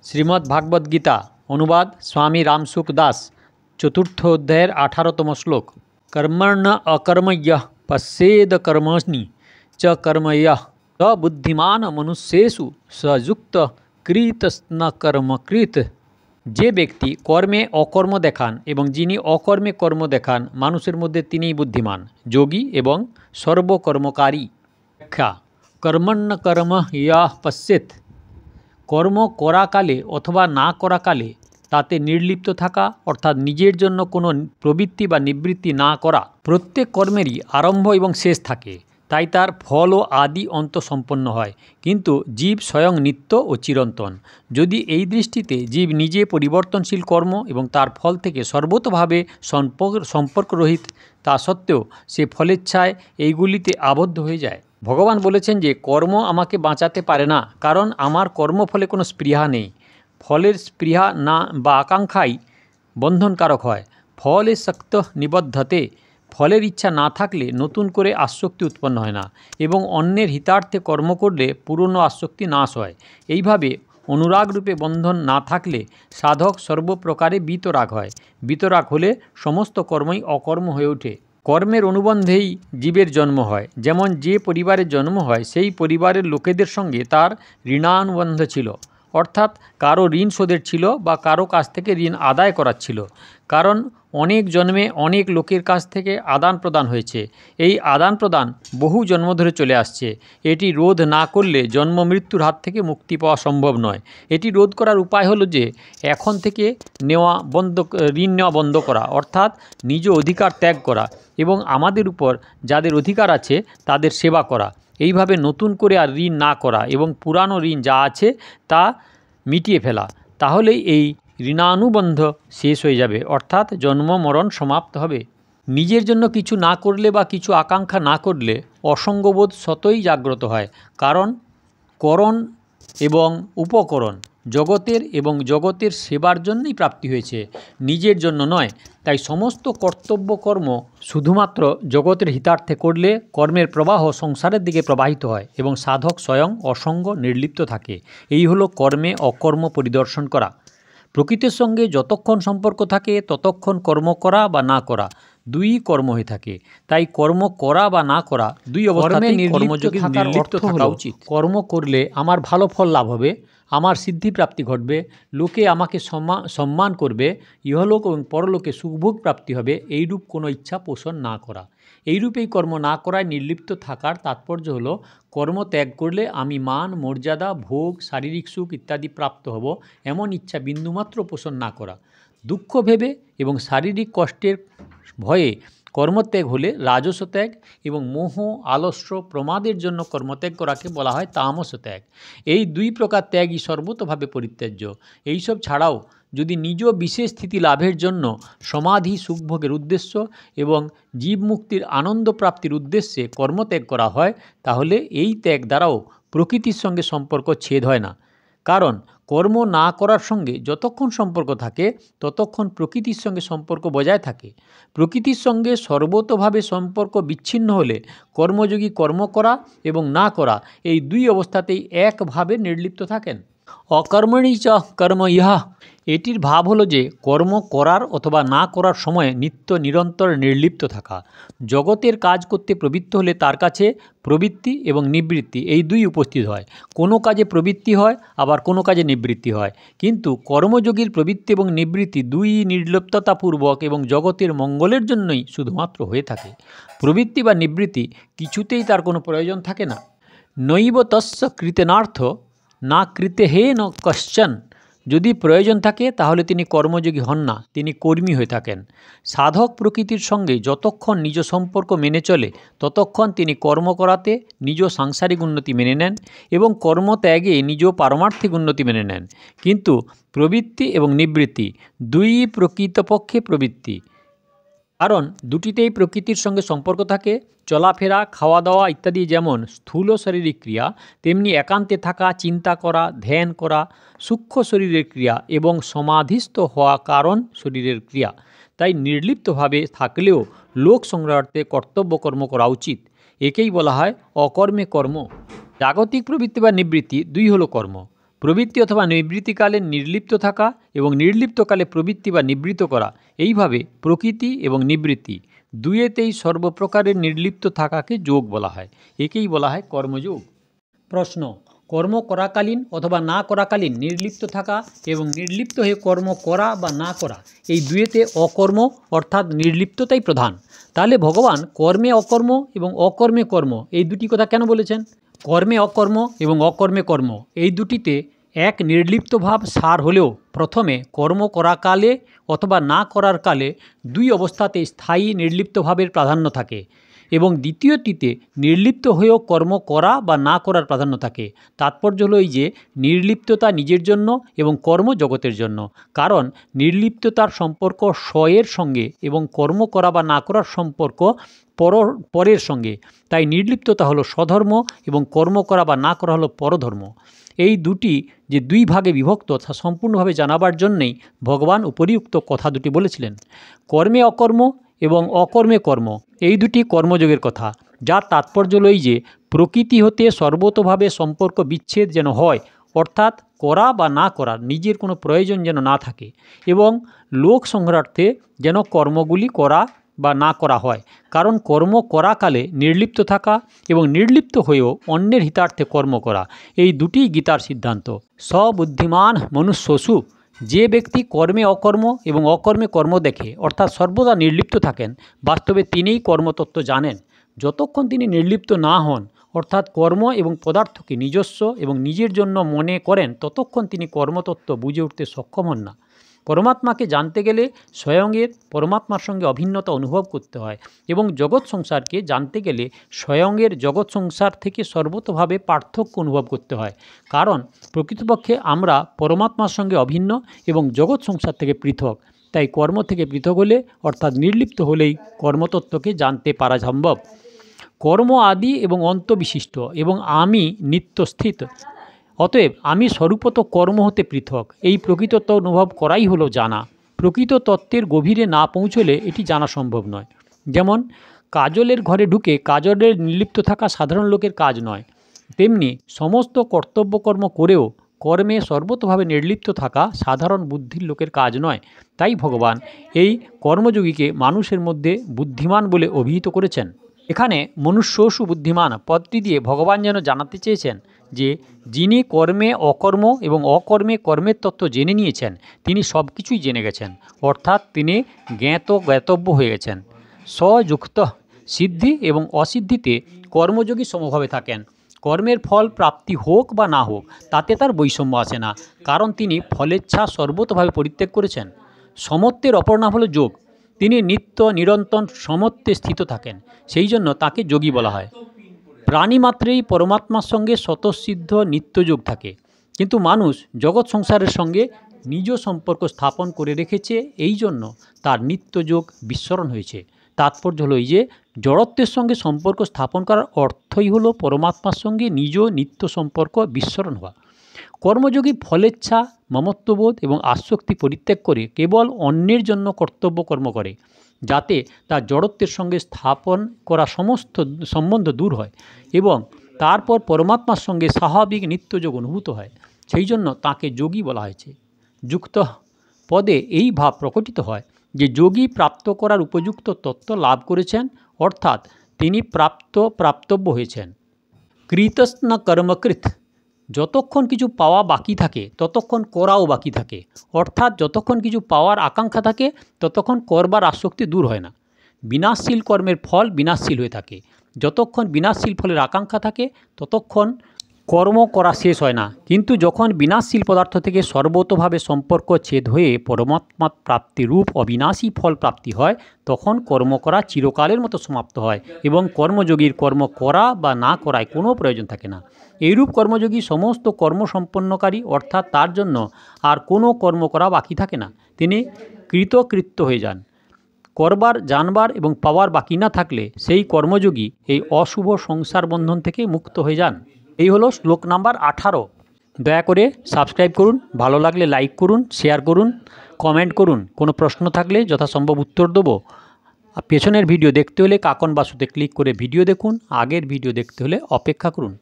শ্রীমদ্ভাগবত গীতা অনুবাদ স্বামী রামসুখ দাস চতুর্থ অধ্যায়ের 18তম শ্লোক। কর্মণ্য অকর্ময়্যঃ পশ্যেদ কর্মণি চ কর্ময়্যঃ স বুদ্ধিমান মনুষ্যেষু স যুক্ত কৃতস্ন কর্মকৃত। যে ব্যক্তি কর্মে অকর্ম দেখান এবং যিনি অকর্মে কর্ম দেখান মানুষের মধ্যে তিনিই বুদ্ধিমান, যোগী এবং সর্বকর্মকারী। ব্যাখ্যা: কর্মণ্য কর্ম ইয়ঃ পশ্যেৎ, কর্ম করাকালে অথবা না করাকালে তাতে নির্লিপ্ত থাকা, অর্থাৎ নিজের জন্য কোনো প্রবৃত্তি বা নিবৃত্তি না করা। প্রত্যেক কর্মেরই আরম্ভ এবং শেষ থাকে, তাই তার ফল ও আদি অন্ত সম্পন্ন হয়, কিন্তু জীব স্বয়ং নিত্য ও চিরন্তন। যদি এই দৃষ্টিতে জীব নিজে পরিবর্তনশীল কর্ম এবং তার ফল থেকে সর্বতোভাবে সম্পর্করহিত, তা সত্ত্বেও সে ফলেচ্ছায় এইগুলিতে আবদ্ধ হয়ে যায়। ভগবান বলেছেন যে কর্ম আমাকে বাঁচাতে পারে না, কারণ আমার কর্মফলে কোনো স্পৃহা নেই। ফলের স্পৃহা না বা আকাঙ্ক্ষাই বন্ধনকারক হয়। ফলে শক্ত নিবদ্ধতে, ফলের ইচ্ছা না থাকলে নতুন করে আসক্তি উৎপন্ন হয় না এবং অন্যের হিতার্থে কর্ম করলে পুরনো আসক্তি নাশ হয়। এইভাবে অনুরাগরূপে বন্ধন না থাকলে সাধক সর্বপ্রকারে বিতরাগ হয়। বিতরাগ হলে সমস্ত কর্মই অকর্ম হয়ে ওঠে। কর্মের অনুবন্ধেই জীবের জন্ম হয়। যেমন যে পরিবারে জন্ম হয় সেই পরিবারের লোকেদের সঙ্গে তার ঋণানুবন্ধ ছিল, অর্থাৎ কারো ঋণ শোধের ছিল বা কারো কাছ থেকে ঋণ আদায় করার ছিল, কারণ অনেক জন্মে অনেক লোকের কাছ থেকে আদান প্রদান হয়েছে। এই আদান প্রদান বহু জন্ম ধরে চলে আসছে। এটি রোধ না করলে জন্ম মৃত্যুর হাত থেকে মুক্তি পাওয়া সম্ভব নয়। এটি রোধ করার উপায় হলো যে এখন থেকে ঋণ নেওয়া বন্ধ করা, অর্থাৎ নিজ অধিকার ত্যাগ করা এবং আমাদের উপর যাদের অধিকার আছে তাদের সেবা করা। এইভাবে নতুন করে আর ঋণ না করা এবং পুরানো ঋণ যা আছে তা মিটিয়ে ফেলা। তাহলেই এই ঋণানুবন্ধ শেষ হয়ে যাবে, অর্থাৎ জন্ম মরণ সমাপ্ত হবে। নিজের জন্য কিছু না করলে বা কিছু আকাঙ্ক্ষা না করলে অসঙ্গবোধ স্বতই জাগ্রত হয়, কারণ করণ এবং উপকরণ জগতের এবং জগতের সেবার জন্যই প্রাপ্তি হয়েছে, নিজের জন্য নয়। তাই সমস্ত কর্তব্য কর্ম শুধুমাত্র জগতের হিতার্থে করলে কর্মের প্রবাহ সংসারের দিকে প্রবাহিত হয় এবং সাধক স্বয়ং অসঙ্গ নির্লিপ্ত থাকে। এই হলো কর্মে অকর্ম পরিদর্শন করা। প্রকৃতির সঙ্গে যতক্ষণ সম্পর্ক থাকে ততক্ষণ কর্ম করা বা না করা দুই কর্ম হয়ে থাকে। তাই কর্ম করা বা না করা দুই অবস্থাতেই কর্মযোগী নির্লিপ্ত থাকা উচিত। কর্ম করলে আমার ভালো ফল লাভ হবে, আমার সিদ্ধিপ্রাপ্তি ঘটবে, লোকে আমাকে সম্মান করবে, ইহলোক এবং পরলোকে সুখভোগ প্রাপ্তি হবে, এইরূপ কোনো ইচ্ছা পোষণ না করা। এইরূপেই কর্ম না করায় নির্লিপ্ত থাকার তাৎপর্য হলো কর্ম ত্যাগ করলে আমি মান, মর্যাদা, ভোগ, শারীরিক সুখ ইত্যাদি প্রাপ্ত হব, এমন ইচ্ছা বিন্দুমাত্র পোষণ না করা। দুঃখ ভেবে এবং শারীরিক কষ্টের ভয়ে কর্মত্যাগ হলে রাজস ত্যাগ এবং মোহ, আলস্য, প্রমাদের জন্য কর্মত্যাগ করাকে বলা হয় তামস ত্যাগ। এই দুই প্রকার ত্যাগই সর্বতোভাবে পরিত্যাজ্য। এইসব ছাড়াও যদি নিজ বিশেষ স্থিতি লাভের জন্য সমাধি সুখভোগের উদ্দেশ্য এবং জীবমুক্তির আনন্দ প্রাপ্তির উদ্দেশ্যে কর্মত্যাগ করা হয়, তাহলে এই ত্যাগ দ্বারাও প্রকৃতির সঙ্গে সম্পর্ক ছেদ হয় না। কারণ কর্ম না করার সঙ্গে যতক্ষণ সম্পর্ক থাকে ততক্ষণ প্রকৃতির সঙ্গে সম্পর্ক বজায় থাকে। প্রকৃতির সঙ্গে সর্বতোভাবে সম্পর্ক বিচ্ছিন্ন হলে কর্মযোগী কর্ম করা এবং না করা এই দুই অবস্থাতেই একভাবে নির্লিপ্ত থাকেন। অকর্মণি চ কর্ম ইহা, এটির ভাব হলো যে কর্ম করার অথবা না করার সময় নিত্য নিরন্তর নির্লিপ্ত থাকা। জগতের কাজ করতে প্রবৃত্ত হলে তার কাছে প্রবৃত্তি এবং নিবৃত্তি এই দুই উপস্থিত হয়। কোনো কাজে প্রবৃত্তি হয়, আবার কোনো কাজে নিবৃত্তি হয়, কিন্তু কর্মযোগীর প্রবৃত্তি এবং নিবৃত্তি দুই নির্লিপ্ততাপূর্বক এবং জগতের মঙ্গলের জন্যই শুধুমাত্র হয়ে থাকে। প্রবৃত্তি বা নিবৃত্তি কিছুতেই তার কোনো প্রয়োজন থাকে না। নৈব তস্য কৃতেনার্থ না কৃতে হে ন কশ্চন। যদি প্রয়োজন থাকে তাহলে তিনি কর্মযোগী হন না, তিনি কর্মী হয়ে থাকেন। সাধক প্রকৃতির সঙ্গে যতক্ষণ নিজ সম্পর্ক মেনে চলে ততক্ষণ তিনি কর্ম করাতে নিজ সাংসারিক উন্নতি মেনে নেন এবং কর্মত্যাগে নিজ পারমার্থিক উন্নতি মেনে নেন। কিন্তু প্রবৃত্তি এবং নিবৃত্তি দুই প্রকৃতপক্ষে প্রবৃত্তি, কারণ দুটিতেই প্রকৃতির সঙ্গে সম্পর্ক থাকে। চলাফেরা, খাওয়া দাওয়া ইত্যাদি যেমন স্থূল শারীরিক ক্রিয়া, তেমনি একান্তে থাকা, চিন্তা করা, ধ্যান করা সূক্ষ্ম শরীরের ক্রিয়া এবং সমাধিস্থ হওয়া কারণ শরীরের ক্রিয়া। তাই নির্লিপ্তভাবে থাকলেও লোক সংগ্রহার্থে কর্তব্য কর্ম করা উচিত। একেই বলা হয় অকর্মে কর্ম। জাগতিক প্রবৃত্তি বা নিবৃত্তি দুই হলো কর্ম। প্রবৃত্তি অথবা নিবৃত্তিকালে নির্লিপ্ত থাকা এবং নির্লিপ্তকালে প্রবৃত্তি বা নিবৃত্ত করা, এইভাবে প্রকৃতি এবং নিবৃত্তি দুয়েতেই সর্বপ্রকারের নির্লিপ্ত থাকাকে যোগ বলা হয়। একেই বলা হয় কর্মযোগ। প্রশ্ন, কর্ম করাকালীন অথবা না করাকালীন নির্লিপ্ত থাকা এবং নির্লিপ্ত হয়ে কর্ম করা বা না করা, এই দুয়েতে অকর্ম অর্থাৎ নির্লিপ্ততাই প্রধান। তাহলে ভগবান কর্মে অকর্ম এবং অকর্মে কর্ম এই দুটি কথা কেন বলেছেন? কর্মে অকর্ম এবং অকর্মে কর্ম এই দুটিতে এক নির্লিপ্ত ভাব সার হলেও প্রথমে কর্ম করাকালে অথবা না করার কালে দুই অবস্থাতে স্থায়ী নির্লিপ্ত ভাবের প্রাধান্য থাকে এবং দ্বিতীয়টিতে নির্লিপ্ত হয়েও কর্ম করা বা না করার প্রাধান্য থাকে। তাৎপর্য হলো এই যে নির্লিপ্ততা নিজের জন্য এবং কর্ম জগতের জন্য, কারণ নির্লিপ্ততার সম্পর্ক স্বয়ের সঙ্গে এবং কর্ম করা বা না করার সম্পর্ক পরের সঙ্গে। তাই নির্লিপ্ততা হলো স্বধর্ম এবং কর্ম করা বা না করা হলো পরধর্ম। এই দুটি যে দুই ভাগে বিভক্ত তা সম্পূর্ণভাবে জানাবার জন্যেই ভগবান উপরিউক্ত কথা দুটি বলেছিলেন। কর্মে অকর্ম এবং অকর্মে কর্ম এই দুটি কর্মযোগের কথা, যার তাৎপর্য হলো এই যে প্রকৃতি হতে সর্বতোভাবে সম্পর্ক বিচ্ছেদ যেন হয়, অর্থাৎ করা বা না করার নিজের কোনো প্রয়োজন যেন না থাকে এবং লোক সংগ্রহার্থে যেন কর্মগুলি করা বা না করা হয়। কারণ কর্ম করাকালে নির্লিপ্ত থাকা এবং নির্লিপ্ত হয়েও অন্যের হিতার্থে কর্ম করা, এই দুটিই গীতার সিদ্ধান্ত। সবুদ্ধিমান মনুষ্যসু, যে ব্যক্তি কর্মে অকর্ম এবং অকর্মে কর্ম দেখে অর্থাৎ সর্বদা নির্লিপ্ত থাকেন, বাস্তবে তিনিই কর্মতত্ত্ব জানেন। যতক্ষণ তিনি নির্লিপ্ত না হন অর্থাৎ কর্ম এবং পদার্থকে নিজস্ব এবং নিজের জন্য মনে করেন, ততক্ষণ তিনি কর্মতত্ত্ব বুঝে উঠতে সক্ষম হন না। পরমাত্মাকে জানতে গেলে স্বয়ংয়ের পরমাত্মার সঙ্গে অভিন্নতা অনুভব করতে হয় এবং জগৎ সংসারকে জানতে গেলে স্বয়ংয়ের জগৎ সংসার থেকে সর্বতোভাবে পার্থক্য অনুভব করতে হয়। কারণ প্রকৃতপক্ষে আমরা পরমাত্মার সঙ্গে অভিন্ন এবং জগৎ সংসার থেকে পৃথক। তাই কর্ম থেকে পৃথক হলে অর্থাৎ নির্লিপ্ত হলেই কর্মতত্ত্বকে জানতে পারা সম্ভব। কর্ম আদি এবং অন্ত বিশিষ্ট এবং আমি নিত্যস্থিত, অতএব আমি স্বরূপত কর্ম হতে পৃথক, এই প্রকৃত তত্ত্ব অনুভব করাই হলো জানা। প্রকৃত তত্ত্বের গভীরে না পৌঁছলে এটি জানা সম্ভব নয়। যেমন কাজলের ঘরে ঢুকে কাজলের নির্লিপ্ত থাকা সাধারণ লোকের কাজ নয়, তেমনি সমস্ত কর্তব্যকর্ম করেও কর্মে সর্বতোভাবে নির্লিপ্ত থাকা সাধারণ বুদ্ধির লোকের কাজ নয়। তাই ভগবান এই কর্মযোগীকে মানুষের মধ্যে বুদ্ধিমান বলে অভিহিত করেছেন। এখানে মনুষ্যসু বুদ্ধিমান পদটি দিয়ে ভগবান যেন জানাতে চেয়েছেন যে যিনি কর্মে অকর্ম এবং অকর্মে কর্মের তত্ত্ব জেনে নিয়েছেন, তিনি সব কিছুই জেনে গেছেন, অর্থাৎ তিনি জ্ঞাতব্য হয়ে গেছেন। স্বযুক্ত, সিদ্ধি এবং অসিদ্ধিতে কর্মযোগী সমভাবে থাকেন। কর্মের ফল প্রাপ্তি হোক বা না হোক তাতে তার বৈষম্য আসে না, কারণ তিনি ফলেচ্ছা সর্বতোভাবে পরিত্যাগ করেছেন। সমত্বের অপর নাম হলো যোগ। তিনি নিত্য নিরন্তর সমত্বে স্থিত থাকেন, সেই জন্য তাকে যোগী বলা হয়। প্রাণী মাত্রেই পরমাত্মার সঙ্গে স্বতঃসিদ্ধ নিত্যযোগ থাকে, কিন্তু মানুষ জগৎ সংসারের সঙ্গে নিজ সম্পর্ক স্থাপন করে রেখেছে, এই জন্য তার নিত্যযোগ বিস্মরণ হয়েছে। তাৎপর্য হলো এই যে জড়ত্বের সঙ্গে সম্পর্ক স্থাপন করার অর্থই হলো পরমাত্মার সঙ্গে নিজ নিত্য সম্পর্ক বিস্মরণ হওয়া। কর্মযোগী ফলেচ্ছা, মমত্ববোধ এবং আসক্তি পরিত্যাগ করে কেবল অন্যের জন্য কর্তব্য কর্ম করে, যাতে তার জড়ত্বের সঙ্গে স্থাপন করা সমস্ত সম্বন্ধ দূর হয় এবং তারপর পরমাত্মার সঙ্গে স্বাভাবিক নিত্যযোগ অনুভূত হয়। সেই জন্য তাকে যোগী বলা হয়েছে। যুক্ত পদে এই ভাব প্রকটিত হয় যে যোগী প্রাপ্ত করার উপযুক্ত তত্ত্ব লাভ করেছেন, অর্থাৎ তিনি প্রাপ্তব্য হয়েছেন। কৃতস্ন কর্মকৃত, যতক্ষণ কিছু পাওয়া বাকি থাকে ততক্ষণ করাও বাকি থাকে, অর্থাৎ যতক্ষণ কিছু পাওয়ার আকাঙ্ক্ষা থাকে ততক্ষণ করবার আসক্তি দূর হয় না। বিনাশশীল কর্মের ফল বিনাশশীল হয়ে থাকে। যতক্ষণ বিনাশশীল ফলের আকাঙ্ক্ষা থাকে ততক্ষণ কর্ম করা শেষ হয় না, কিন্তু যখন বিনাশশীল পদার্থ থেকে সর্বতোভাবে সম্পর্ক ছেদ হয়ে পরমাত্মা প্রাপ্তিরূপ অবিনাশী ফল প্রাপ্তি হয়, তখন কর্ম করা চিরকালের মতো সমাপ্ত হয় এবং কর্মযোগীর কর্ম করা বা না করায় কোনো প্রয়োজন থাকে না। এইরূপ কর্মযোগী সমস্ত কর্ম সম্পন্নকারী, অর্থাৎ তার জন্য আর কোনো কর্ম করা বাকি থাকে না, তিনি কৃতকৃত্য হয়ে যান। করবার, জানবার এবং পাওয়ার বাকি না থাকলে সেই কর্মযোগী এই অশুভ সংসার বন্ধন থেকে মুক্ত হয়ে যান। এই হলো শ্লোক নাম্বার 18। দয়া করে সাবস্ক্রাইব করুন, ভালো লাগলে লাইক করুন, শেয়ার করুন, কমেন্ট করুন। কোনো প্রশ্ন থাকলে যথাসম্ভব উত্তর দেবো। পেছনের ভিডিও দেখতে হলে কাকন বাসুতে ক্লিক করে ভিডিও দেখুন, আগের ভিডিও দেখতে হলে অপেক্ষা করুন।